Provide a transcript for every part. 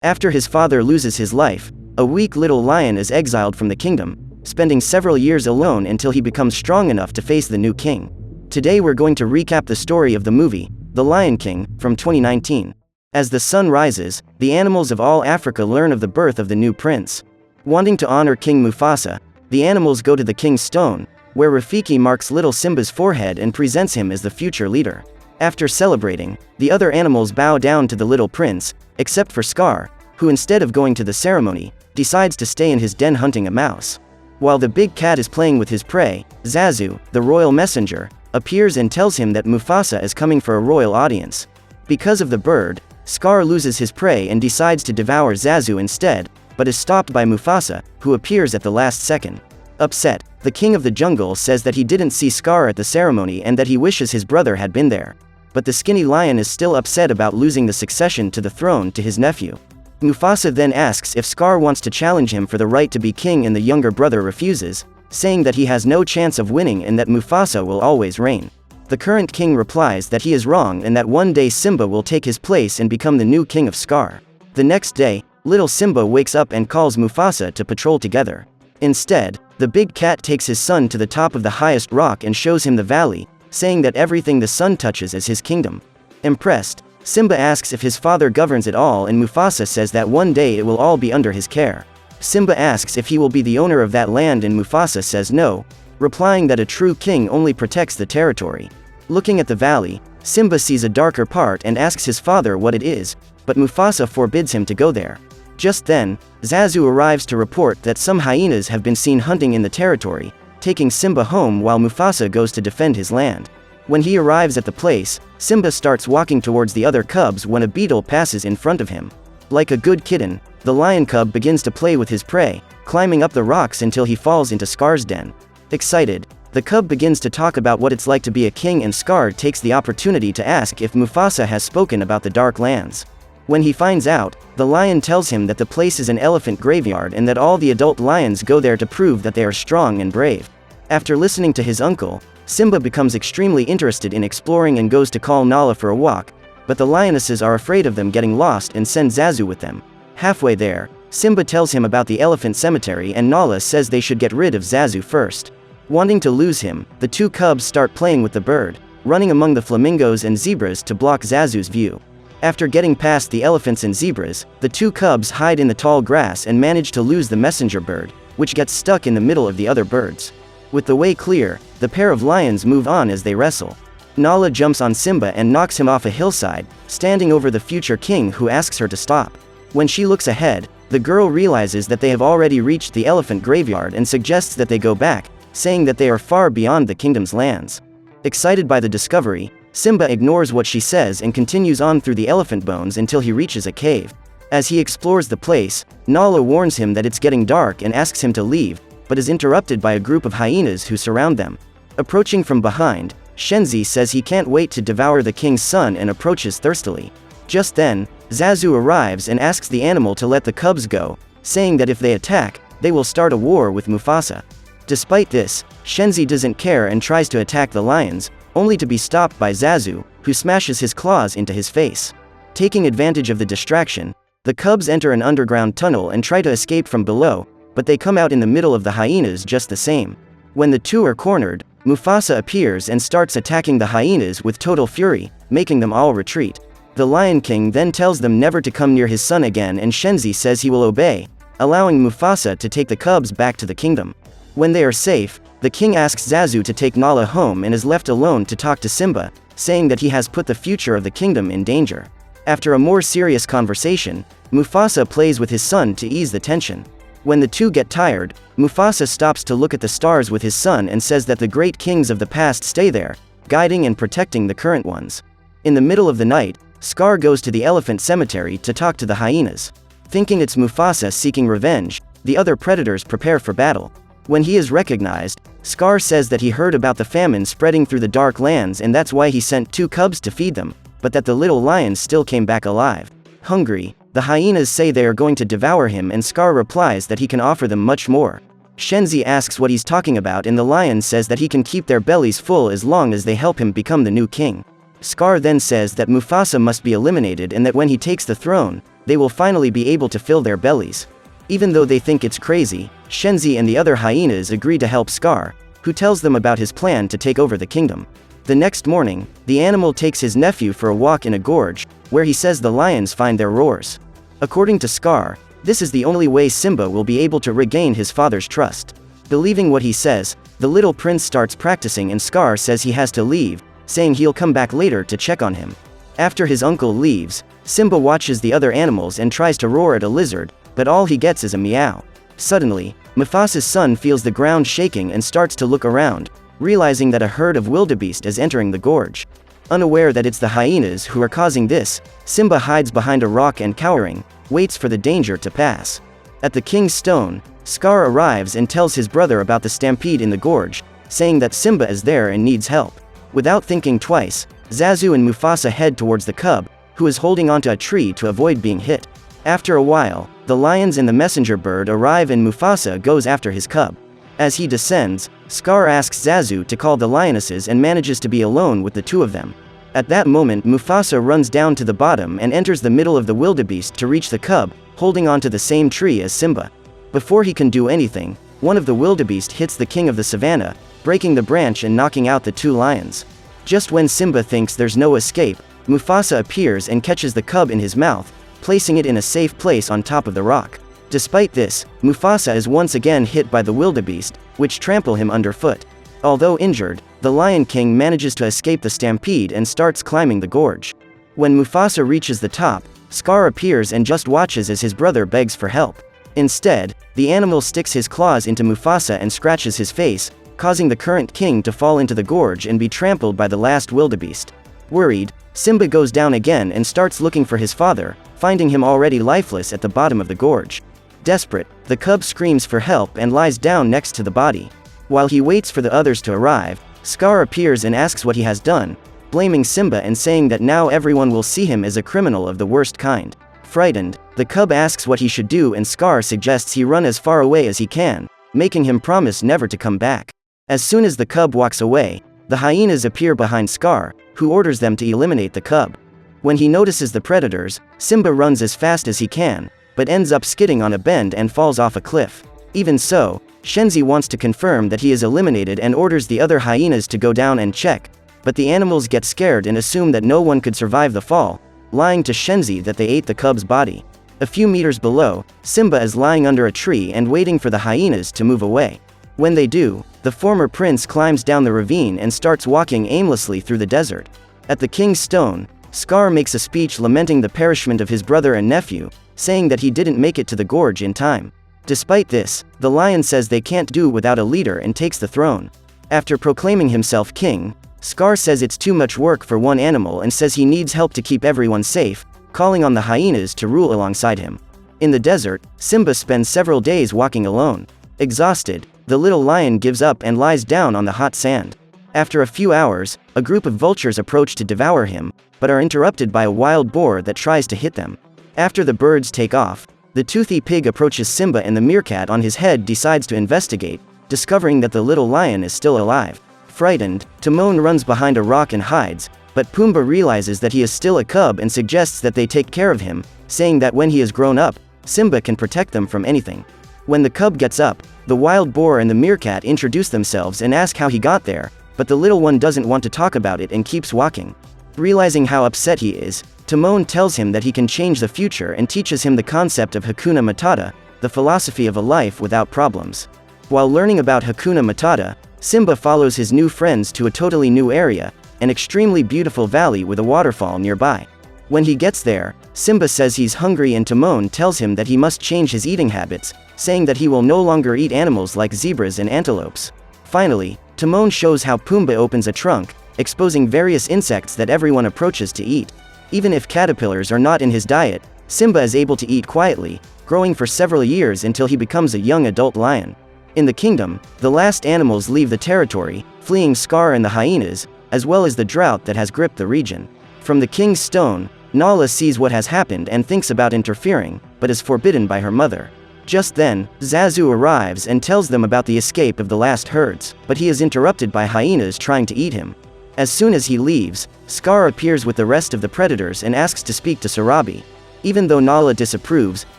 After his father loses his life, a weak little lion is exiled from the kingdom, spending several years alone until he becomes strong enough to face the new king. Today we're going to recap the story of the movie, The Lion King, from 2019. As the sun rises, the animals of all Africa learn of the birth of the new prince. Wanting to honor King Mufasa, the animals go to the king's stone, where Rafiki marks little Simba's forehead and presents him as the future leader. After celebrating, the other animals bow down to the little prince, except for Scar, who instead of going to the ceremony, decides to stay in his den hunting a mouse. While the big cat is playing with his prey, Zazu, the royal messenger, appears and tells him that Mufasa is coming for a royal audience. Because of the bird, Scar loses his prey and decides to devour Zazu instead, but is stopped by Mufasa, who appears at the last second. Upset, the king of the jungle says that he didn't see Scar at the ceremony and that he wishes his brother had been there. But the skinny lion is still upset about losing the succession to the throne to his nephew. Mufasa then asks if Scar wants to challenge him for the right to be king, and the younger brother refuses, saying that he has no chance of winning and that Mufasa will always reign. The current king replies that he is wrong and that one day Simba will take his place and become the new king of Scar. The next day, little Simba wakes up and calls Mufasa to patrol together. Instead, the big cat takes his son to the top of the highest rock and shows him the valley, saying that everything the sun touches is his kingdom. Impressed, Simba asks if his father governs it all, and Mufasa says that one day it will all be under his care. Simba asks if he will be the owner of that land, and Mufasa says no, replying that a true king only protects the territory. Looking at the valley, Simba sees a darker part and asks his father what it is, but Mufasa forbids him to go there. Just then, Zazu arrives to report that some hyenas have been seen hunting in the territory, taking Simba home while Mufasa goes to defend his land. When he arrives at the place, Simba starts walking towards the other cubs when a beetle passes in front of him. Like a good kitten, the lion cub begins to play with his prey, climbing up the rocks until he falls into Scar's den. Excited, the cub begins to talk about what it's like to be a king, and Scar takes the opportunity to ask if Mufasa has spoken about the Dark Lands. When he finds out, the lion tells him that the place is an elephant graveyard and that all the adult lions go there to prove that they are strong and brave. After listening to his uncle, Simba becomes extremely interested in exploring and goes to call Nala for a walk, but the lionesses are afraid of them getting lost and send Zazu with them. Halfway there, Simba tells him about the elephant cemetery, and Nala says they should get rid of Zazu first. Wanting to lose him, the two cubs start playing with the bird, running among the flamingos and zebras to block Zazu's view. After getting past the elephants and zebras, the two cubs hide in the tall grass and manage to lose the messenger bird, which gets stuck in the middle of the other birds. With the way clear, the pair of lions move on as they wrestle. Nala jumps on Simba and knocks him off a hillside, standing over the future king, who asks her to stop. When she looks ahead, the girl realizes that they have already reached the elephant graveyard and suggests that they go back, saying that they are far beyond the kingdom's lands. Excited by the discovery, Simba ignores what she says and continues on through the elephant bones until he reaches a cave. As he explores the place, Nala warns him that it's getting dark and asks him to leave, but is interrupted by a group of hyenas who surround them. Approaching from behind, Shenzi says he can't wait to devour the king's son and approaches thirstily. Just then, Zazu arrives and asks the animal to let the cubs go, saying that if they attack, they will start a war with Mufasa. Despite this, Shenzi doesn't care and tries to attack the lions, only to be stopped by Zazu, who smashes his claws into his face. Taking advantage of the distraction, the cubs enter an underground tunnel and try to escape from below, but they come out in the middle of the hyenas just the same. When the two are cornered, Mufasa appears and starts attacking the hyenas with total fury, making them all retreat. The Lion King then tells them never to come near his son again, and Shenzi says he will obey, allowing Mufasa to take the cubs back to the kingdom. When they are safe, the king asks Zazu to take Nala home and is left alone to talk to Simba, saying that he has put the future of the kingdom in danger. After a more serious conversation, Mufasa plays with his son to ease the tension. When the two get tired, Mufasa stops to look at the stars with his son and says that the great kings of the past stay there, guiding and protecting the current ones. In the middle of the night, Scar goes to the elephant cemetery to talk to the hyenas. Thinking it's Mufasa seeking revenge, the other predators prepare for battle. When he is recognized, Scar says that he heard about the famine spreading through the Dark Lands and that's why he sent two cubs to feed them, but that the little lions still came back alive. Hungry, the hyenas say they are going to devour him, and Scar replies that he can offer them much more. Shenzi asks what he's talking about, and the lion says that he can keep their bellies full as long as they help him become the new king. Scar then says that Mufasa must be eliminated and that when he takes the throne, they will finally be able to fill their bellies. Even though they think it's crazy, Shenzi and the other hyenas agree to help Scar, who tells them about his plan to take over the kingdom. The next morning, the animal takes his nephew for a walk in a gorge, where he says the lions find their roars. According to Scar, this is the only way Simba will be able to regain his father's trust. Believing what he says, the little prince starts practicing and Scar says he has to leave, saying he'll come back later to check on him. After his uncle leaves, Simba watches the other animals and tries to roar at a lizard, but all he gets is a meow. Suddenly, Mufasa's son feels the ground shaking and starts to look around, realizing that a herd of wildebeest is entering the gorge. Unaware that it's the hyenas who are causing this, Simba hides behind a rock and cowering, waits for the danger to pass. At the king's stone, Scar arrives and tells his brother about the stampede in the gorge, saying that Simba is there and needs help. Without thinking twice, Zazu and Mufasa head towards the cub, who is holding onto a tree to avoid being hit. After a while, the lions and the messenger bird arrive and Mufasa goes after his cub. As he descends, Scar asks Zazu to call the lionesses and manages to be alone with the two of them. At that moment Mufasa runs down to the bottom and enters the middle of the wildebeest to reach the cub, holding onto the same tree as Simba. Before he can do anything, one of the wildebeest hits the king of the savannah, breaking the branch and knocking out the two lions. Just when Simba thinks there's no escape, Mufasa appears and catches the cub in his mouth, placing it in a safe place on top of the rock. Despite this, Mufasa is once again hit by the wildebeest, which trample him underfoot. Although injured, the Lion King manages to escape the stampede and starts climbing the gorge. When Mufasa reaches the top, Scar appears and just watches as his brother begs for help. Instead, the animal sticks his claws into Mufasa and scratches his face, causing the current king to fall into the gorge and be trampled by the last wildebeest. Worried, Simba goes down again and starts looking for his father, finding him already lifeless at the bottom of the gorge. Desperate, the cub screams for help and lies down next to the body. While he waits for the others to arrive, Scar appears and asks what he has done, blaming Simba and saying that now everyone will see him as a criminal of the worst kind. Frightened, the cub asks what he should do and Scar suggests he run as far away as he can, making him promise never to come back. As soon as the cub walks away, the hyenas appear behind Scar, who orders them to eliminate the cub. When he notices the predators, Simba runs as fast as he can, but ends up skidding on a bend and falls off a cliff. Even so, Shenzi wants to confirm that he is eliminated and orders the other hyenas to go down and check, but the animals get scared and assume that no one could survive the fall, lying to Shenzi that they ate the cub's body. A few meters below, Simba is lying under a tree and waiting for the hyenas to move away. When they do, the former prince climbs down the ravine and starts walking aimlessly through the desert. At the king's stone, Scar makes a speech lamenting the perishment of his brother and nephew, saying that he didn't make it to the gorge in time. Despite this, the lion says they can't do without a leader and takes the throne. After proclaiming himself king, Scar says it's too much work for one animal and says he needs help to keep everyone safe, calling on the hyenas to rule alongside him. In the desert, Simba spends several days walking alone. Exhausted, the little lion gives up and lies down on the hot sand. After a few hours, a group of vultures approach to devour him, but are interrupted by a wild boar that tries to hit them. After the birds take off, the toothy pig approaches Simba and the meerkat on his head decides to investigate, discovering that the little lion is still alive. Frightened, Timon runs behind a rock and hides, but Pumbaa realizes that he is still a cub and suggests that they take care of him, saying that when he is grown up, Simba can protect them from anything. When the cub gets up, the wild boar and the meerkat introduce themselves and ask how he got there, but the little one doesn't want to talk about it and keeps walking. Realizing how upset he is, Timon tells him that he can change the future and teaches him the concept of Hakuna Matata, the philosophy of a life without problems. While learning about Hakuna Matata, Simba follows his new friends to a totally new area, an extremely beautiful valley with a waterfall nearby. When he gets there, Simba says he's hungry and Timon tells him that he must change his eating habits, saying that he will no longer eat animals like zebras and antelopes. Finally, Timon shows how Pumbaa opens a trunk, exposing various insects that everyone approaches to eat. Even if caterpillars are not in his diet, Simba is able to eat quietly, growing for several years until he becomes a young adult lion. In the kingdom, the last animals leave the territory, fleeing Scar and the hyenas, as well as the drought that has gripped the region. From the king's stone, Nala sees what has happened and thinks about interfering, but is forbidden by her mother. Just then, Zazu arrives and tells them about the escape of the last herds, but he is interrupted by hyenas trying to eat him. As soon as he leaves, Scar appears with the rest of the predators and asks to speak to Sarabi. Even though Nala disapproves,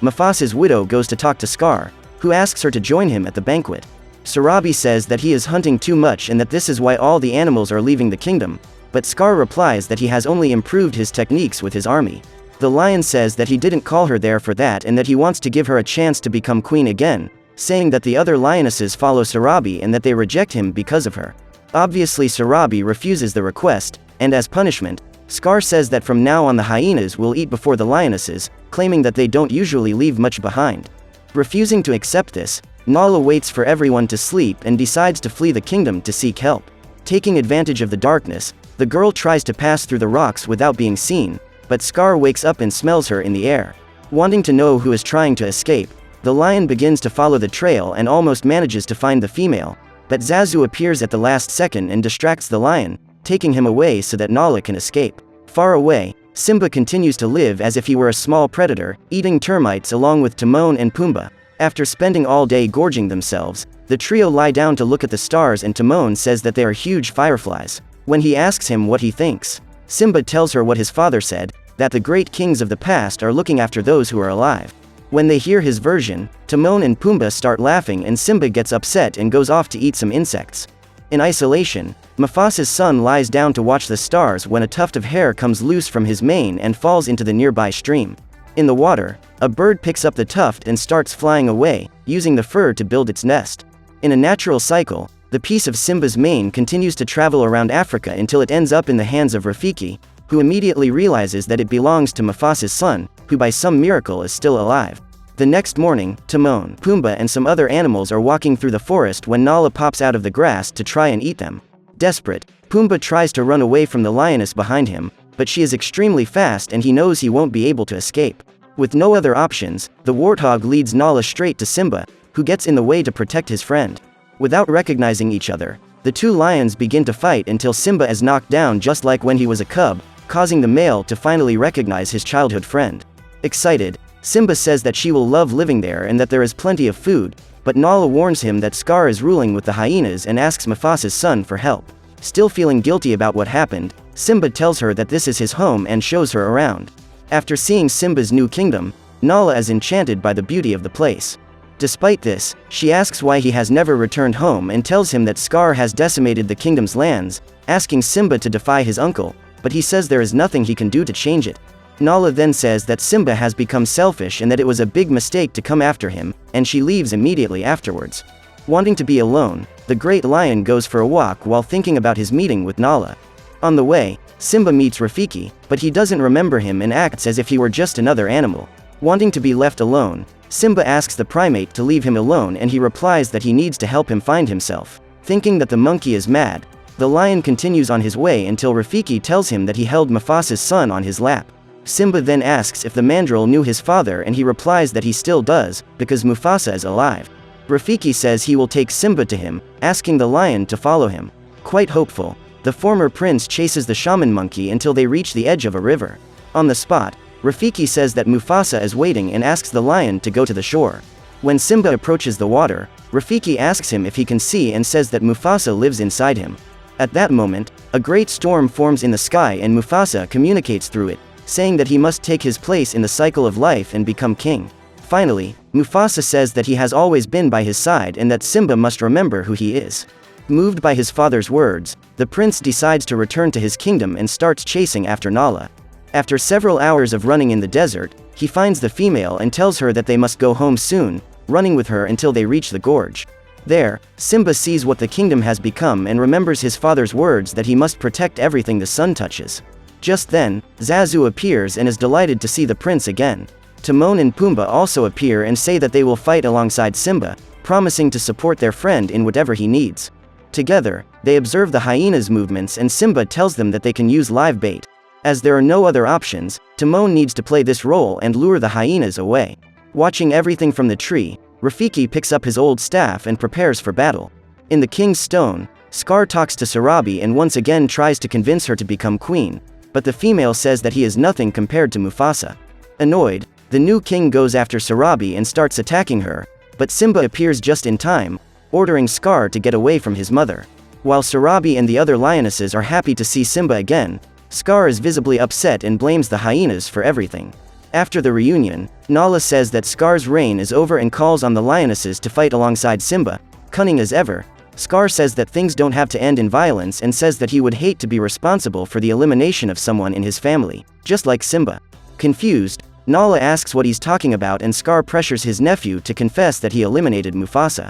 Mufasa's widow goes to talk to Scar, who asks her to join him at the banquet. Sarabi says that he is hunting too much and that this is why all the animals are leaving the kingdom, but Scar replies that he has only improved his techniques with his army. The lion says that he didn't call her there for that and that he wants to give her a chance to become queen again, saying that the other lionesses follow Sarabi and that they reject him because of her. Obviously Sarabi refuses the request, and as punishment, Scar says that from now on the hyenas will eat before the lionesses, claiming that they don't usually leave much behind. Refusing to accept this, Nala waits for everyone to sleep and decides to flee the kingdom to seek help. Taking advantage of the darkness, the girl tries to pass through the rocks without being seen, but Scar wakes up and smells her in the air. Wanting to know who is trying to escape, the lion begins to follow the trail and almost manages to find the female, but Zazu appears at the last second and distracts the lion, taking him away so that Nala can escape. Far away, Simba continues to live as if he were a small predator, eating termites along with Timon and Pumbaa. After spending all day gorging themselves, the trio lie down to look at the stars and Timon says that they are huge fireflies. When he asks him what he thinks, Simba tells her what his father said, that the great kings of the past are looking after those who are alive. When they hear his version, Timon and Pumbaa start laughing and Simba gets upset and goes off to eat some insects. In isolation, Mufasa's son lies down to watch the stars when a tuft of hair comes loose from his mane and falls into the nearby stream. In the water, a bird picks up the tuft and starts flying away, using the fur to build its nest. In a natural cycle, the piece of Simba's mane continues to travel around Africa until it ends up in the hands of Rafiki, who immediately realizes that it belongs to Mufasa's son, who by some miracle is still alive. The next morning, Timon, Pumbaa and some other animals are walking through the forest when Nala pops out of the grass to try and eat them. Desperate, Pumbaa tries to run away from the lioness behind him, but she is extremely fast and he knows he won't be able to escape. With no other options, the warthog leads Nala straight to Simba, who gets in the way to protect his friend. Without recognizing each other, the two lions begin to fight until Simba is knocked down just like when he was a cub, causing the male to finally recognize his childhood friend. Excited, Simba says that she will love living there and that there is plenty of food, but Nala warns him that Scar is ruling with the hyenas and asks Mufasa's son for help. Still feeling guilty about what happened, Simba tells her that this is his home and shows her around. After seeing Simba's new kingdom, Nala is enchanted by the beauty of the place. Despite this, she asks why he has never returned home and tells him that Scar has decimated the kingdom's lands, asking Simba to defy his uncle, but he says there is nothing he can do to change it. Nala then says that Simba has become selfish and that it was a big mistake to come after him, and she leaves immediately afterwards. Wanting to be alone, the great lion goes for a walk while thinking about his meeting with Nala. On the way, Simba meets Rafiki, but he doesn't remember him and acts as if he were just another animal. Wanting to be left alone, Simba asks the primate to leave him alone and he replies that he needs to help him find himself. Thinking that the monkey is mad, the lion continues on his way until Rafiki tells him that he held Mufasa's son on his lap. Simba then asks if the mandrill knew his father and he replies that he still does, because Mufasa is alive. Rafiki says he will take Simba to him, asking the lion to follow him. Quite hopeful, the former prince chases the shaman monkey until they reach the edge of a river. On the spot, Rafiki says that Mufasa is waiting and asks the lion to go to the shore. When Simba approaches the water, Rafiki asks him if he can see and says that Mufasa lives inside him. At that moment, a great storm forms in the sky and Mufasa communicates through it, saying that he must take his place in the cycle of life and become king. Finally, Mufasa says that he has always been by his side and that Simba must remember who he is. Moved by his father's words, the prince decides to return to his kingdom and starts chasing after Nala. After several hours of running in the desert, he finds the female and tells her that they must go home soon, running with her until they reach the gorge. There, Simba sees what the kingdom has become and remembers his father's words that he must protect everything the sun touches. Just then, Zazu appears and is delighted to see the prince again. Timon and Pumbaa also appear and say that they will fight alongside Simba, promising to support their friend in whatever he needs. Together, they observe the hyenas' movements and Simba tells them that they can use live bait. As there are no other options, Timon needs to play this role and lure the hyenas away. Watching everything from the tree, Rafiki picks up his old staff and prepares for battle. In the King's Stone, Scar talks to Sarabi and once again tries to convince her to become queen, but the female says that he is nothing compared to Mufasa. Annoyed, the new king goes after Sarabi and starts attacking her, but Simba appears just in time, ordering Scar to get away from his mother. While Sarabi and the other lionesses are happy to see Simba again, Scar is visibly upset and blames the hyenas for everything. After the reunion, Nala says that Scar's reign is over and calls on the lionesses to fight alongside Simba. Cunning as ever, Scar says that things don't have to end in violence and says that he would hate to be responsible for the elimination of someone in his family, just like Simba. Confused, Nala asks what he's talking about and Scar pressures his nephew to confess that he eliminated Mufasa.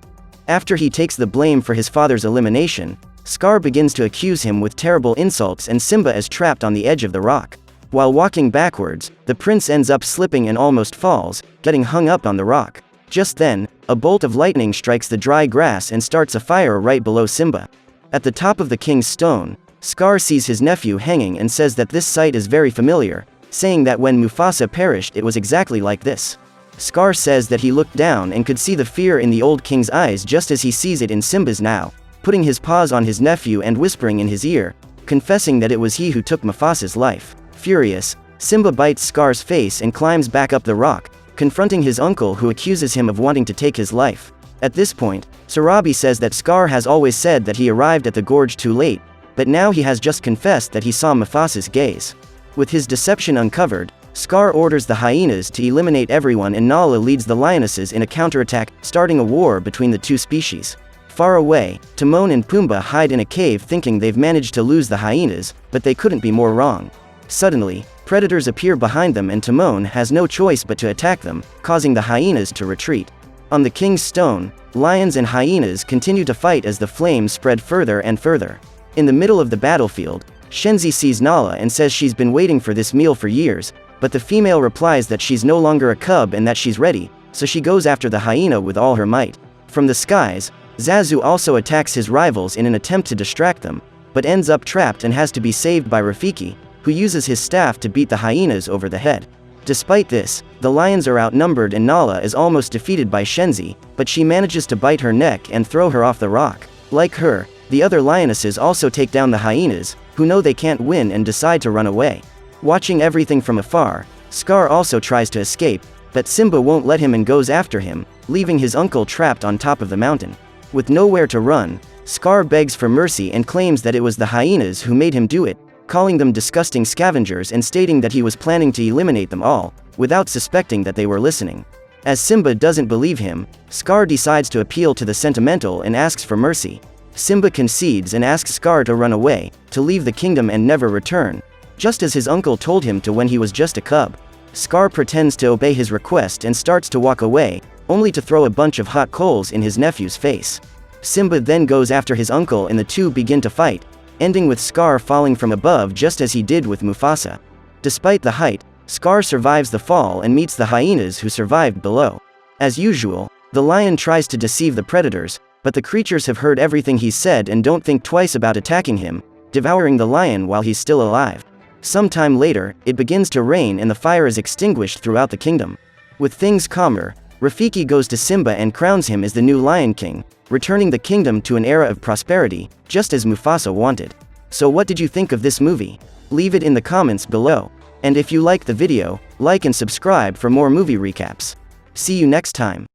After he takes the blame for his father's elimination, Scar begins to accuse him with terrible insults and Simba is trapped on the edge of the rock. While walking backwards, the prince ends up slipping and almost falls, getting hung up on the rock. Just then, a bolt of lightning strikes the dry grass and starts a fire right below Simba. At the top of the king's stone, Scar sees his nephew hanging and says that this sight is very familiar, saying that when Mufasa perished it was exactly like this. Scar says that he looked down and could see the fear in the old king's eyes just as he sees it in Simba's now, putting his paws on his nephew and whispering in his ear, confessing that it was he who took Mufasa's life. Furious, Simba bites Scar's face and climbs back up the rock, confronting his uncle who accuses him of wanting to take his life. At this point, Sarabi says that Scar has always said that he arrived at the gorge too late, but now he has just confessed that he saw Mufasa's gaze. With his deception uncovered, Scar orders the hyenas to eliminate everyone and Nala leads the lionesses in a counterattack, starting a war between the two species. Far away, Timon and Pumbaa hide in a cave thinking they've managed to lose the hyenas, but they couldn't be more wrong. Suddenly, predators appear behind them and Timon has no choice but to attack them, causing the hyenas to retreat. On the king's stone, lions and hyenas continue to fight as the flames spread further and further. In the middle of the battlefield, Shenzi sees Nala and says she's been waiting for this meal for years, but the female replies that she's no longer a cub and that she's ready, so she goes after the hyena with all her might. From the skies, Zazu also attacks his rivals in an attempt to distract them, but ends up trapped and has to be saved by Rafiki, who uses his staff to beat the hyenas over the head. Despite this, the lions are outnumbered and Nala is almost defeated by Shenzi, but she manages to bite her neck and throw her off the rock. Like her, the other lionesses also take down the hyenas, who know they can't win and decide to run away. Watching everything from afar, Scar also tries to escape, but Simba won't let him and goes after him, leaving his uncle trapped on top of the mountain. With nowhere to run, Scar begs for mercy and claims that it was the hyenas who made him do it, calling them disgusting scavengers and stating that he was planning to eliminate them all, without suspecting that they were listening. As Simba doesn't believe him, Scar decides to appeal to the sentimental and asks for mercy. Simba concedes and asks Scar to run away, to leave the kingdom and never return, just as his uncle told him to when he was just a cub. Scar pretends to obey his request and starts to walk away, only to throw a bunch of hot coals in his nephew's face. Simba then goes after his uncle and the two begin to fight, ending with Scar falling from above just as he did with Mufasa. Despite the height, Scar survives the fall and meets the hyenas who survived below. As usual, the lion tries to deceive the predators, but the creatures have heard everything he's said and don't think twice about attacking him, devouring the lion while he's still alive. Sometime later, it begins to rain and the fire is extinguished throughout the kingdom. With things calmer, Rafiki goes to Simba and crowns him as the new Lion King, returning the kingdom to an era of prosperity, just as Mufasa wanted. So what did you think of this movie? Leave it in the comments below. And if you liked the video, like and subscribe for more movie recaps. See you next time.